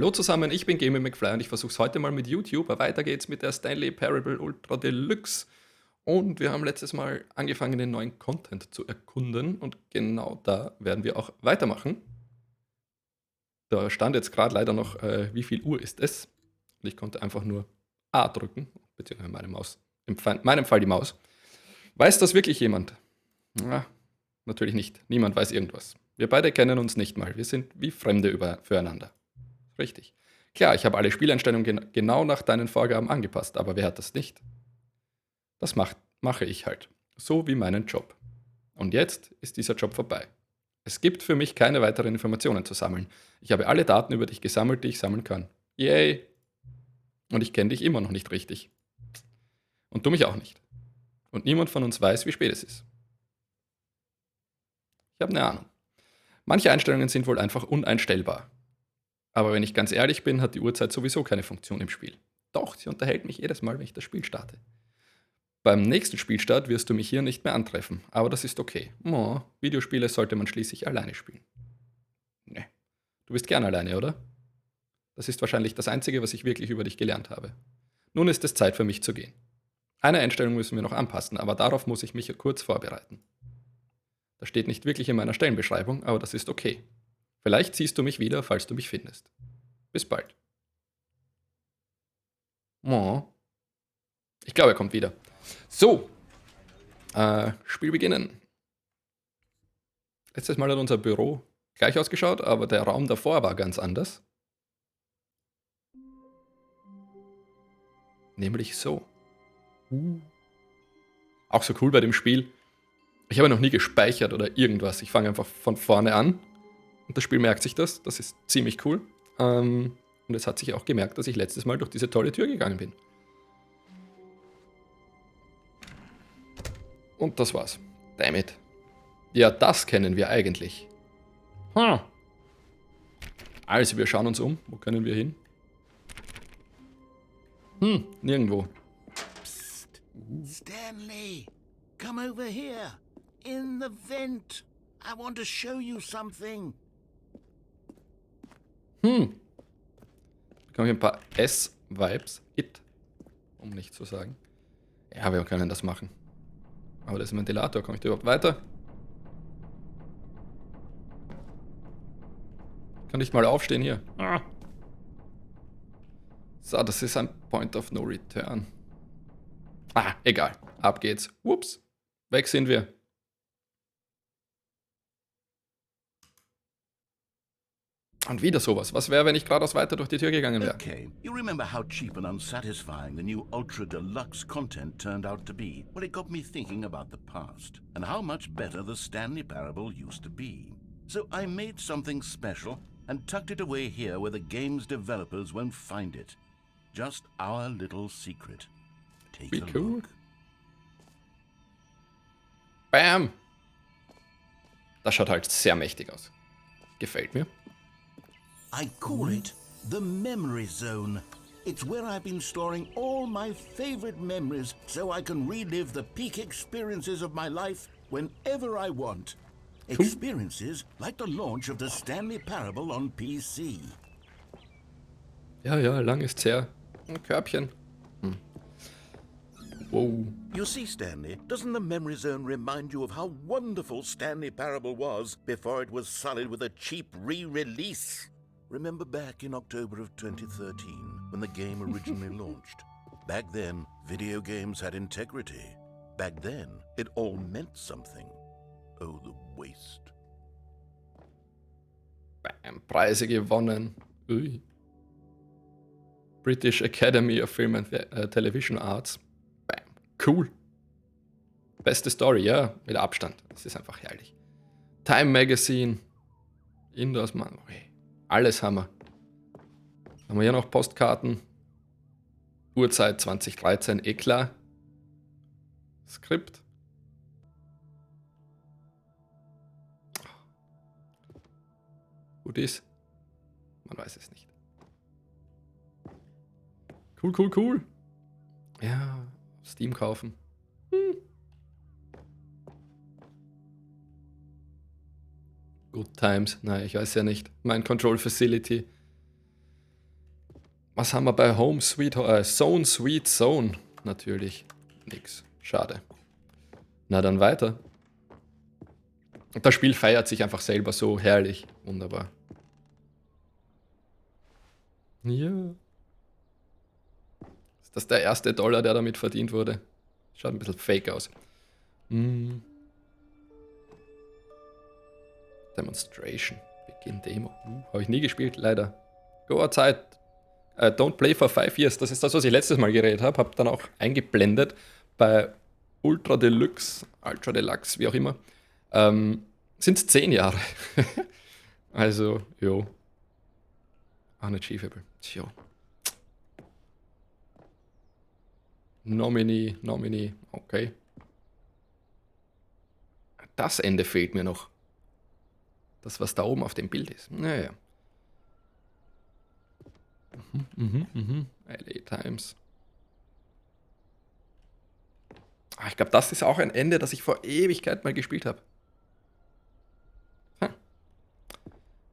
Hallo zusammen, ich bin Gamey McFly und ich versuche es heute mal mit YouTube. Aber weiter geht's mit der Stanley Parable Ultra Deluxe. Und wir haben letztes Mal angefangen, den neuen Content zu erkunden. Und genau da werden wir auch weitermachen. Da stand jetzt gerade leider noch, wie viel Uhr ist es. Und ich konnte einfach nur A drücken, beziehungsweise meine Maus, in meinem Fall die Maus. Weiß das wirklich jemand? Na, natürlich nicht. Niemand weiß irgendwas. Wir beide kennen uns nicht mal. Wir sind wie Fremde füreinander. Richtig. Klar, ich habe alle Spieleinstellungen genau nach deinen Vorgaben angepasst, aber wer hat das nicht? Das mache ich halt. So wie meinen Job. Und jetzt ist dieser Job vorbei. Es gibt für mich keine weiteren Informationen zu sammeln. Ich habe alle Daten über dich gesammelt, die ich sammeln kann. Yay! Und ich kenne dich immer noch nicht richtig. Und du mich auch nicht. Und niemand von uns weiß, wie spät es ist. Ich habe eine Ahnung. Manche Einstellungen sind wohl einfach uneinstellbar. Aber wenn ich ganz ehrlich bin, hat die Uhrzeit sowieso keine Funktion im Spiel. Doch, sie unterhält mich jedes Mal, wenn ich das Spiel starte. Beim nächsten Spielstart wirst du mich hier nicht mehr antreffen, aber das ist okay. Oh, Videospiele sollte man schließlich alleine spielen. Ne, du bist gern alleine, oder? Das ist wahrscheinlich das Einzige, was ich wirklich über dich gelernt habe. Nun ist es Zeit für mich zu gehen. Eine Einstellung müssen wir noch anpassen, aber darauf muss ich mich kurz vorbereiten. Das steht nicht wirklich in meiner Stellenbeschreibung, aber das ist okay. Vielleicht siehst du mich wieder, falls du mich findest. Bis bald. Oh. Ich glaube, er kommt wieder. So, Spiel beginnen. Letztes Mal hat unser Büro gleich ausgeschaut, aber der Raum davor war ganz anders. Nämlich so. Auch so cool bei dem Spiel. Ich habe noch nie gespeichert oder irgendwas. Ich fange einfach von vorne an und das Spiel merkt sich das. Das ist ziemlich cool. Und es hat sich auch gemerkt, dass ich letztes Mal durch diese tolle Tür gegangen bin. Und das war's. Damn it. Ja, das kennen wir eigentlich. Also, wir schauen uns um. Wo können wir hin? Nirgendwo. Psst. Stanley, come over here. In the vent. I want to show you something. Bekomme ich ein paar S-Vibes. Um nicht zu sagen. Ja, wir können das machen. Aber das ist ein Ventilator. Komme ich da überhaupt weiter? Kann nicht mal aufstehen hier. So, das ist ein Point of No Return. Egal. Ab geht's. Ups. Weg sind wir. Und wieder sowas. Was wäre, wenn ich geradeaus weiter durch die Tür gegangen wäre? Okay, you remember how cheap and unsatisfying the new Ultra Deluxe content turned out to be? Well, it got me thinking about the past and how much better the Stanley Parable used to be. So I made something special and tucked it away here where the game's developers won't find it. Just our little secret. Take Wie a cool. look. Bam! Das schaut halt sehr mächtig aus. Gefällt mir. I call it the Memory Zone. It's where I've been storing all my favorite memories so I can relive the peak experiences of my life whenever I want. Experiences like the launch of the Stanley Parable on PC. Ja, lang ist's her. Ein Körbchen. Wow. You see, Stanley, doesn't the Memory Zone remind you of how wonderful Stanley Parable was before it was sullied with a cheap re-release? Remember back in October of 2013, when the game originally launched? Back then, video games had integrity. Back then, it all meant something. Oh, the waste. Bam. Preise gewonnen. Ui. British Academy of Film and Television Arts. Bam. Cool. Beste Story, ja, mit Abstand. Das ist einfach herrlich. Time Magazine. Indoors, Mann. Okay. Alles haben wir. Haben wir hier noch Postkarten. Uhrzeit 2013, klar. Skript. Goodies. Man weiß es nicht. Cool. Ja, Steam kaufen. Good Times. Nein, ich weiß ja nicht. Mein Control Facility. Was haben wir bei Home Sweet Zone Sweet Zone? Natürlich nix. Schade. Na dann weiter. Und das Spiel feiert sich einfach selber so herrlich. Wunderbar. Ja. Ist das der erste Dollar, der damit verdient wurde? Schaut ein bisschen fake aus. Demonstration. Begin Demo. Habe ich nie gespielt, leider. Go outside. Don't play for 5 years. Das ist das, was ich letztes Mal geredet habe. Habe dann auch eingeblendet bei Ultra Deluxe, Ultra Deluxe, wie auch immer. Sind es 10 Jahre. Also, jo. Unachievable. Tja. Nominee, okay. Das Ende fehlt mir noch. Das, was da oben auf dem Bild ist. Naja. LA Times. Ich glaube, das ist auch ein Ende, das ich vor Ewigkeit mal gespielt habe.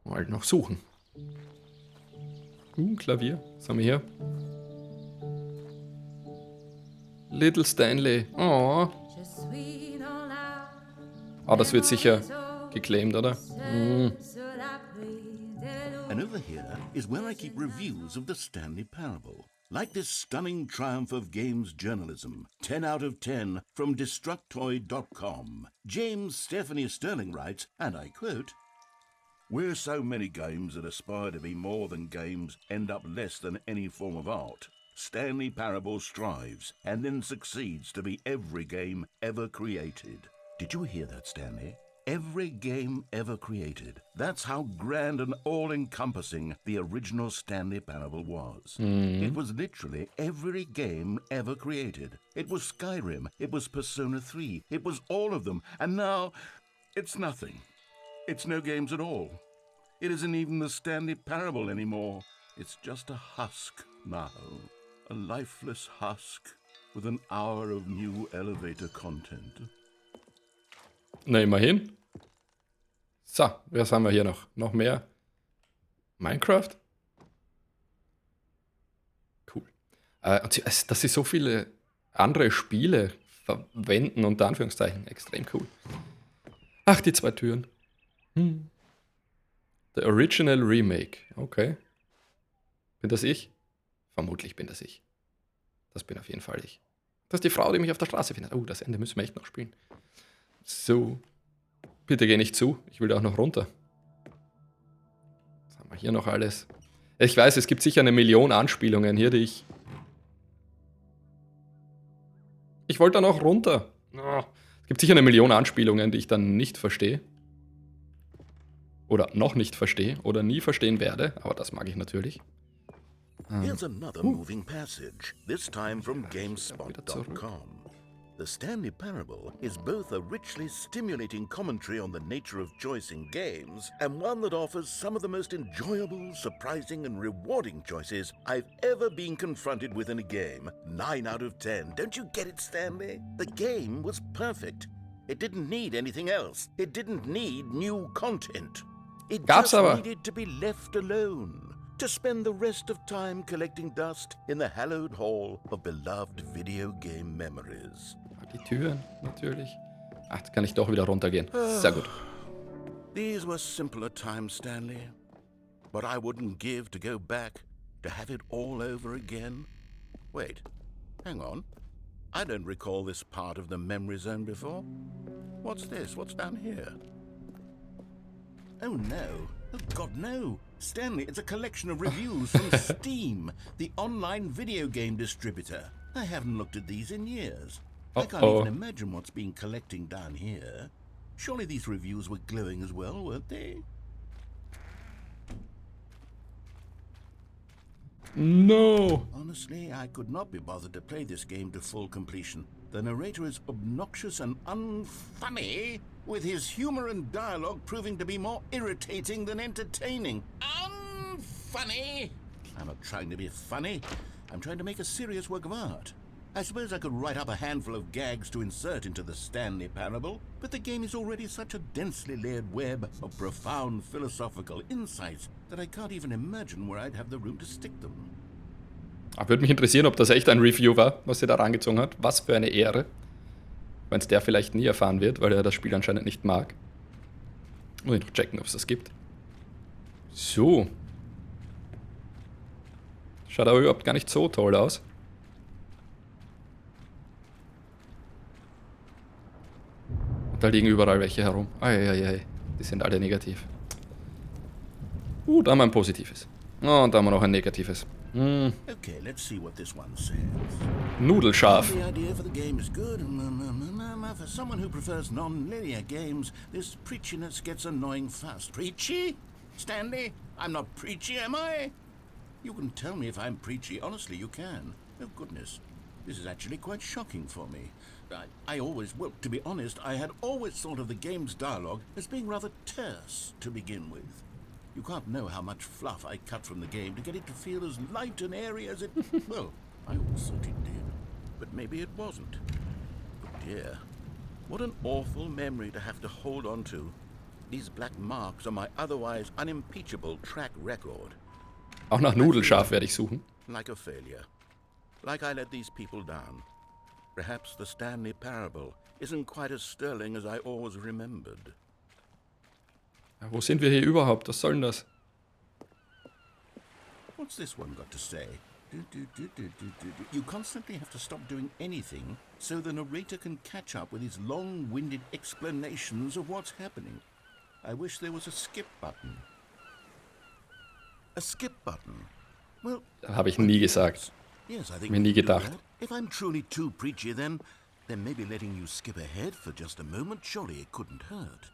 Mal noch suchen. Klavier. Was haben wir hier? Little Stanley. Oh. Das wird sicher geclaimed, oder? And over here is where I keep reviews of the Stanley Parable. Like this stunning triumph of games journalism, 10 out of 10 from Destructoid.com. James Stephanie Sterling writes, and I quote, "Where so many games that aspire to be more than games end up less than any form of art, Stanley Parable strives and then succeeds to be every game ever created." Did you hear that, Stanley? Every game ever created. That's how grand and all-encompassing the original Stanley Parable was. It was literally every game ever created. It was Skyrim, it was Persona 3, it was all of them, and now it's nothing. It's no games at all. It isn't even the Stanley Parable anymore. It's just a husk now. A lifeless husk with an hour of new elevator content. Na, immerhin. So, was haben wir hier noch? Noch mehr? Minecraft? Cool. Dass sie so viele andere Spiele verwenden, unter Anführungszeichen, extrem cool. Ach, die 2 Türen. The Original Remake. Okay. Bin das ich? Vermutlich bin das ich. Das bin auf jeden Fall ich. Das ist die Frau, die mich auf der Straße findet. Oh, das Ende müssen wir echt noch spielen. So. Bitte geh nicht zu. Ich will da auch noch runter. Was haben wir hier noch alles? Ich weiß, es gibt sicher eine Million Anspielungen hier, die ich... Ich wollte da noch runter. Es gibt sicher eine Million Anspielungen, die ich dann nicht verstehe. Oder noch nicht verstehe. Oder nie verstehen werde. Aber das mag ich natürlich. Here's another moving passage, this time from GameSpot.com. The Stanley Parable is both a richly stimulating commentary on the nature of choice in games and one that offers some of the most enjoyable, surprising, and rewarding choices I've ever been confronted with in a game. 9 out of 10. Don't you get it, Stanley? The game was perfect. It didn't need anything else. It didn't need new content. It Gab's just aber. needed to be left alone. To spend the rest of time collecting dust in the hallowed hall of beloved video game memories. Die Türen, natürlich. Ach, jetzt kann ich doch wieder runtergehen. Sehr gut. These were simpler times, Stanley. But I wouldn't give to go back, to have it all over again. Wait, hang on. I don't recall this part of the memory zone before. What's this? What's down here? Oh no. Oh God, no. Stanley, it's a collection of reviews from Steam, the online video game distributor. I haven't looked at these in years. I can't even imagine what's been collecting down here. Surely these reviews were glowing as well, weren't they? No. Honestly, I could not be bothered to play this game to full completion. The narrator is obnoxious and unfunny, with his humor and dialogue proving to be more irritating than entertaining. Unfunny? I'm not trying to be funny. I'm trying to make a serious work of art. I suppose I could write up a handful of gags to insert into the Stanley Parable, but the game is already such a densely layered web of profound philosophical insights that I can't even imagine where I'd have the room to stick them. Würde mich interessieren, ob das echt ein Review war, was sie da rangezogen hat. Was für eine Ehre. Wenn es der vielleicht nie erfahren wird, weil er das Spiel anscheinend nicht mag. Muss ich noch checken, ob es das gibt. So. Schaut aber überhaupt gar nicht so toll aus. Und da liegen überall welche herum. Eieiei, die sind alle negativ. Da haben wir ein positives. Oh, und da haben wir noch ein negatives. Okay, let's see what this one says. Nudelscharf. The idea for the game is good. For someone who prefers non-linear games, this preachiness gets annoying fast. Preachy? Stanley? I'm not preachy, am I? You can tell me if I'm preachy. Honestly, you can. Oh, goodness. This is actually quite shocking for me. Well, to be honest, I had always thought of the game's dialogue as being rather terse to begin with. You can't know how much fluff I cut from the game to get it to feel as light and airy as it... Well, I always thought it did. But maybe it wasn't. But dear, what an awful memory to have to hold on to. These black marks are my otherwise unimpeachable track record. Auch nach Nudelscharf werde ich suchen. Like a failure. Like I let these people down. Perhaps the Stanley Parable isn't quite as sterling as I always remembered. Ja, wo sind wir hier überhaupt? Was soll denn das? What's this one got to say? You constantly have to stop doing anything so the narrator can catch up with his long-winded explanations of what's happening. I wish there was a skip button. A skip button? Well, Habe ich nie gesagt. yes, I think Mir nie we can do gedacht. that. If I'm truly too preachy, then maybe letting you skip ahead for just a moment, surely it couldn't hurt.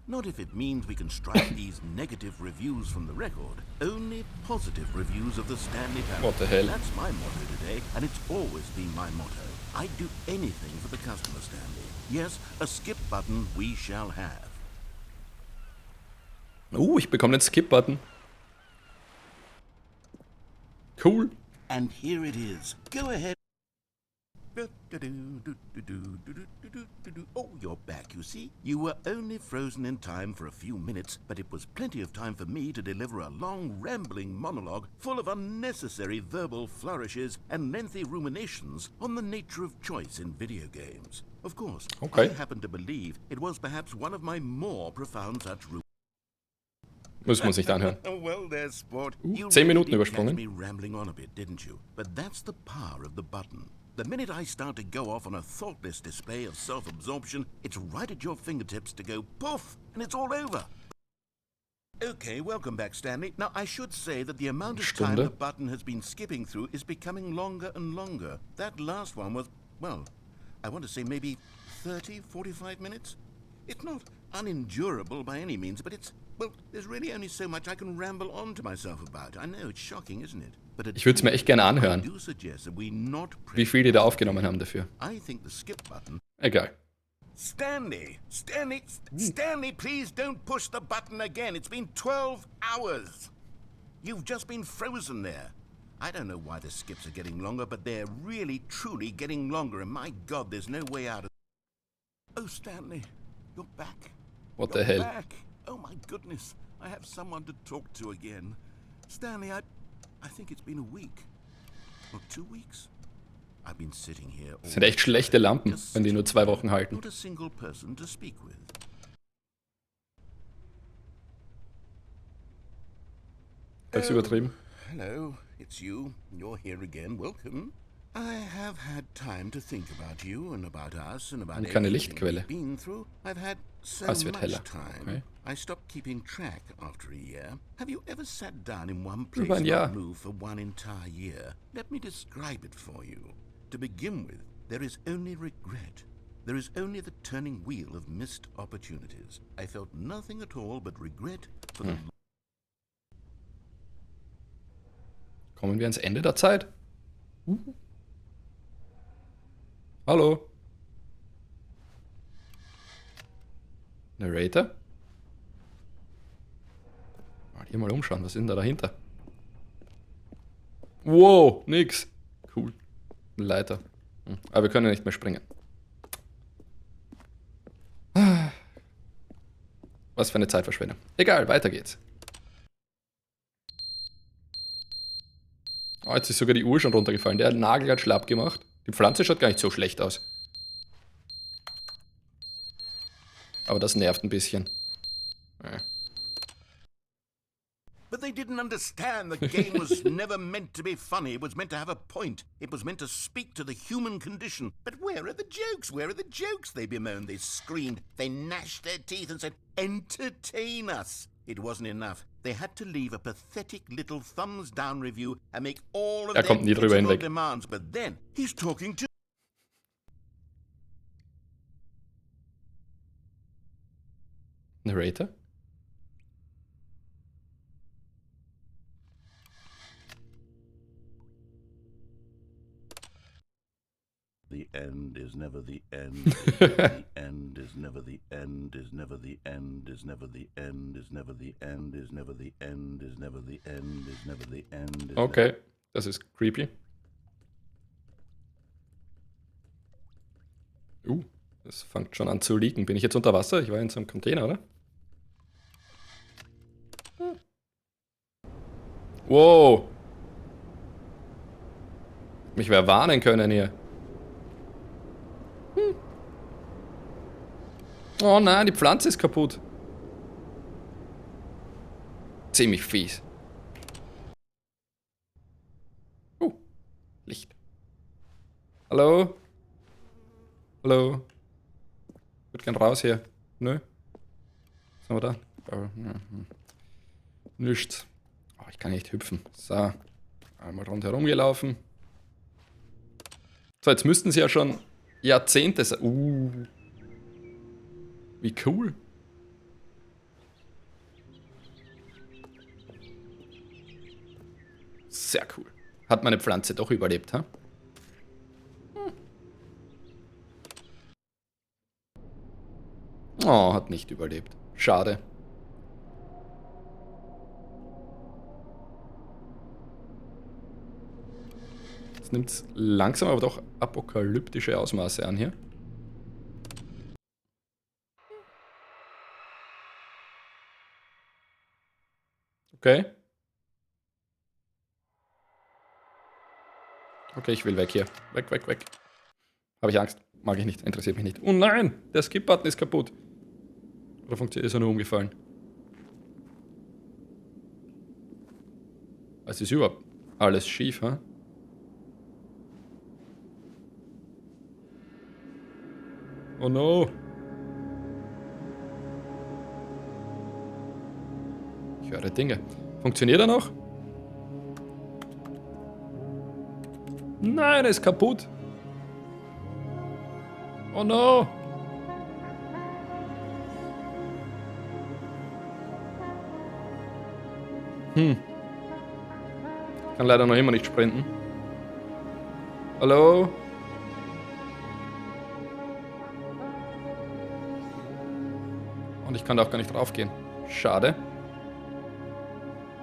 Not if it means we can strike these negative reviews from the record. Only positive reviews of the Stanley Parable. What the hell? That's my motto today, and it's always been my motto. I'd do anything for the customer, Stanley. Yes, a skip button we shall have. Ich bekomme den Skip-Button. Cool. And here it is. Go ahead. Oh, you're back, you see? You were only frozen in time for a few minutes, but it was plenty of time for me to deliver a long, rambling monologue full of unnecessary verbal flourishes and lengthy ruminations on the nature of choice in video games. Of course, Okay. I happen to believe it was perhaps one of my more profound such Muss man sich anhören. Oh, well, there's sport. 10 Minuten did übersprungen. catch me rambling on a bit, didn't you? But that's the power of the button. The minute I start to go off on a thoughtless display of self-absorption, it's right at your fingertips to go poof, and it's all over. Okay, welcome back, Stanley. Now, I should say that the amount of time Stunde. the button has been skipping through is becoming longer and longer. That last one was, well, I want to say maybe 30, 45 minutes? It's not unendurable by any means, but it's, well, there's really only so much I can ramble on to myself about. I know, it's shocking, isn't it? But Ich würde es mir echt gerne I anhören, do suggest that we not wie viel die da aufgenommen haben dafür. I think the skip button... Egal. Stanley, please don't push the button again. It's been 12 hours. You've just been frozen there. I don't know why the skips are getting longer, but they're really, truly getting longer. And my God, there's no way out of... Oh, Stanley, you're back. What You're the hell? back. Oh, my goodness. I have someone to talk to again. Stanley, I think it's been a week. Or 2 weeks. I've been sitting here all Das sind echt schlechte Lampen, just wenn die nur 2 Wochen halten. not a single person to speak with. Ist übertrieben. Hello, it's you. You're here again. Welcome. I have had time to think about you and about us and about Und keine everything Lichtquelle. we've been through. I've had so Es wird much heller. time. Okay. I stopped keeping track after a year. Have you ever sat down in one place Über ein and Jahr. not moved for one entire year? Let me describe it for you. To begin with, there is only regret. There is only the turning wheel of missed opportunities. I felt nothing at all but regret for the Kommen wir ans Ende der Zeit? Hallo? Narrator? Hier mal umschauen, was ist denn da dahinter? Wow, nix. Cool. Eine Leiter. Aber wir können ja nicht mehr springen. Was für eine Zeitverschwendung. Egal, weiter geht's. Oh, jetzt ist sogar die Uhr schon runtergefallen. Der Nagel hat schlapp gemacht. Die Pflanze schaut gar nicht so schlecht aus. Aber das nervt ein bisschen. But they didn't understand the game was never meant to be funny. It was meant to have a point. It was meant to speak to the human condition. But where are the jokes? Where are the jokes? They bemoaned, they screamed, they gnashed their teeth and said, entertain us. It wasn't enough. They had to leave a pathetic little thumbs-down review and make all of their pitiful demands. But then, he's talking to... Narrator? The end is never the end. The end is never the end. Is never the end. Is never the end. Is never the end. Is never the end. Is never the end. Is never the end. Okay, das ist creepy. Das fängt schon an zu leaken. Bin ich jetzt unter Wasser? Ich war in so einem Container, oder? Wow. Mich wer warnen können hier. Oh nein, die Pflanze ist kaputt. Ziemlich fies. Licht. Hallo? Hallo? Ich würde gern raus hier. Nö? Was haben wir da? Nichts. Oh, ich kann nicht hüpfen. So. Einmal rundherum gelaufen. So, jetzt müssten sie ja schon Jahrzehnte sein. Wie cool. Sehr cool. Hat meine Pflanze doch überlebt, ha? Oh, hat nicht überlebt. Schade. Jetzt nimmt es langsam aber doch apokalyptische Ausmaße an hier. Okay. Okay, ich will weg hier. Weg, weg, weg. Habe ich Angst. Mag ich nicht. Interessiert mich nicht. Oh nein! Der Skip-Button ist kaputt. Oder funktioniert, ist er nur umgefallen? Es ist überhaupt alles schief, ha? Oh no! Ich höre Dinge. Funktioniert er noch? Nein, er ist kaputt. Oh no. Kann leider noch immer nicht sprinten. Hallo? Und ich kann da auch gar nicht draufgehen. Schade.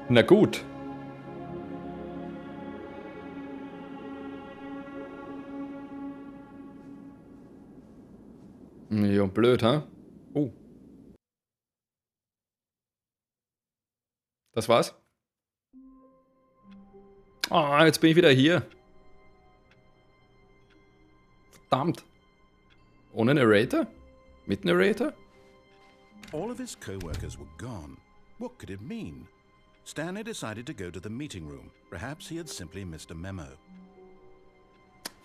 Na gut. Ja, blöd, ha? Oh. Das war's? Ah, jetzt bin ich wieder hier. Verdammt. Ohne Narrator? Mit Narrator? All of his co-workers were gone. What could it mean? Stanley decided to go to the meeting room. Perhaps he had simply missed a memo.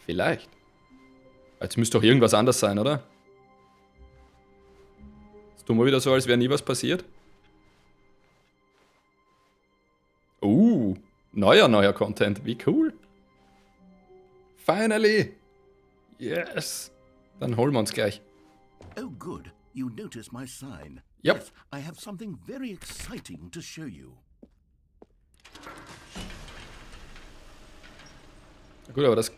Vielleicht. Jetzt müsste doch irgendwas anders sein, oder? Jetzt tun wir wieder so, als wäre nie was passiert. Neuer Content. Wie cool. Finally. Yes. Dann holen wir uns gleich. Oh good, you noticed my sign. Yep. Yes, I have something very exciting to show you. Gut, aber das...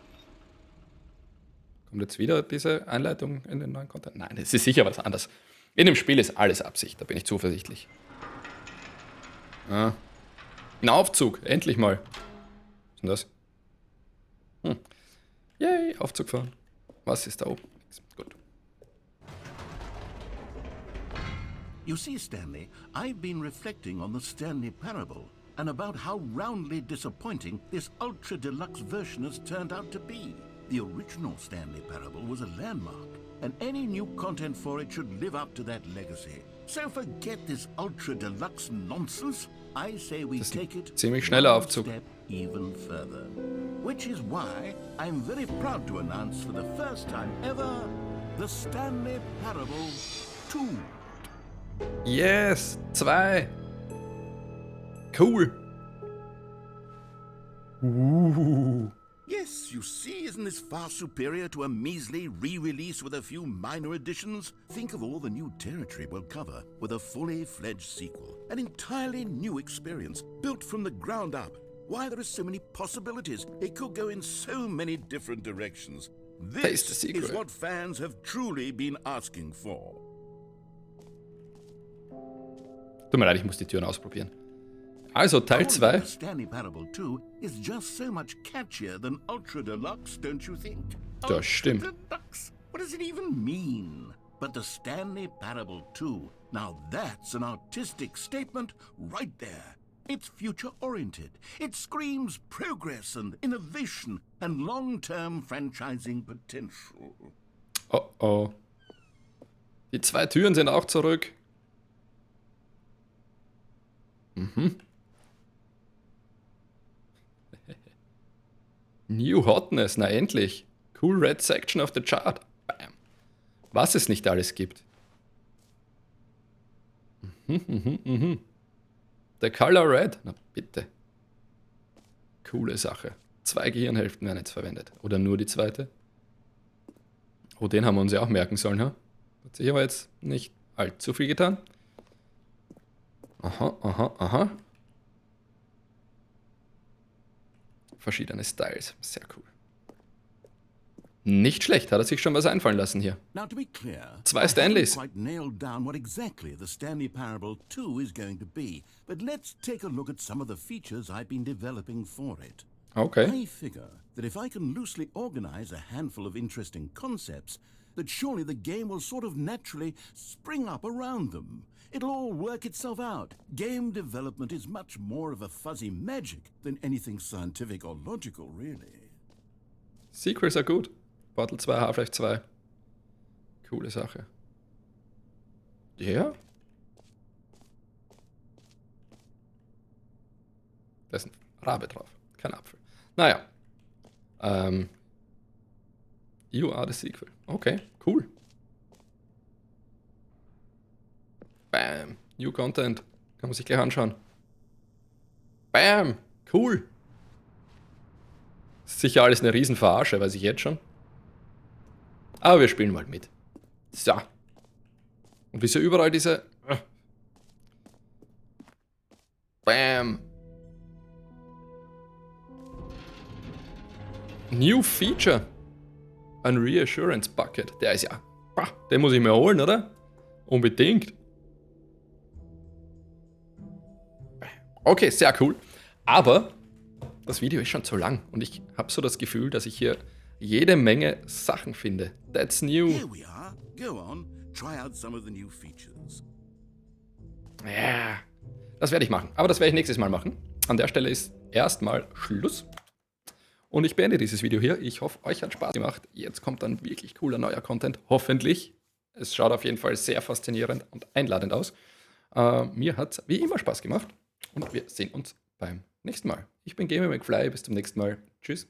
Kommt jetzt wieder diese Einleitung in den neuen Content? Nein, es ist sicher was anderes. In dem Spiel ist alles Absicht, da bin ich zuversichtlich. Ah. Ein Aufzug, endlich mal. Was ist denn das? Yay, Aufzug fahren. Was ist da oben? Gut. You see, Stanley, I've been reflecting on the Stanley Parable. and about how roundly disappointing this Ultra Deluxe version has turned out to be. The original Stanley Parable was a landmark, and any new content for it should live up to that legacy. So forget this Ultra Deluxe nonsense. I say we take it ziemlich schneller one Aufzug. step even further. Which is why I'm very proud to announce for the first time ever the Stanley Parable 2. Yes, 2. Cool. Yes, you see, isn't this far superior to a measly re-release with a few minor additions? Think of all the new territory we'll cover with a fully fledged sequel. An entirely new experience, built from the ground up. Why, there are so many possibilities. It could go in so many different directions. Taste the This secret. is what fans have truly been asking for. Tut mir leid, ich muss die Türen ausprobieren. Also, Teil Oh, 2. the Stanley Parable 2 is just so much catchier than Ultra Deluxe, don't you think? Das stimmt. Ultra Deluxe? What does it even mean? But the Stanley Parable 2, now that's an artistic statement right there. It's future-oriented. It screams progress and innovation and long-term franchising potential. Oh oh. Die 2 Türen sind auch zurück. New Hotness, na endlich. Cool Red Section of the Chart. Bam. Was es nicht alles gibt. The Color Red, na bitte. Coole Sache. 2 Gehirnhälften werden jetzt verwendet. Oder nur die zweite. Oh, den haben wir uns ja auch merken sollen, ha? Hat sich aber jetzt nicht allzu viel getan. Aha, aha, aha. Verschiedene Styles. Sehr cool. Nicht schlecht, hat er sich schon was einfallen lassen hier. Now, to be clear, 2 Stanleys. I haven't quite nailed down what exactly the Stanley Parable 2 is going to be, but let's take a look at some of the features I've been developing for it. Okay. I figure that if I can loosely organize a handful of interesting concepts, that surely the game will sort of naturally spring up around them. It'll all work itself out. Game development is much more of a fuzzy magic than anything scientific or logical, really. Sequels are gut. Portal 2, Half-Life 2. Coole Sache. Ja. Da ist ein Rabe drauf. Kein Apfel. Naja. You are the sequel. Okay, cool. Bam. New Content. Kann man sich gleich anschauen. Bam. Cool. Sicher alles eine Riesenverarsche, weiß ich jetzt schon. Aber wir spielen mal mit. So. Und wieso überall diese... Bam. New Feature. Ein Reassurance Bucket. Der ist ja... Den muss ich mir holen, oder? Unbedingt. Okay, sehr cool. Aber das Video ist schon zu lang. Und ich habe so das Gefühl, dass ich hier jede Menge Sachen finde. That's new. Here we are. Go on, try out some of the new features. Ja, das werde ich machen. Aber das werde ich nächstes Mal machen. An der Stelle ist erstmal Schluss. Und ich beende dieses Video hier. Ich hoffe, euch hat Spaß gemacht. Jetzt kommt dann wirklich cooler neuer Content. Hoffentlich. Es schaut auf jeden Fall sehr faszinierend und einladend aus. Mir hat es wie immer Spaß gemacht. Und wir sehen uns beim nächsten Mal. Ich bin Gamey McFly. Bis zum nächsten Mal. Tschüss.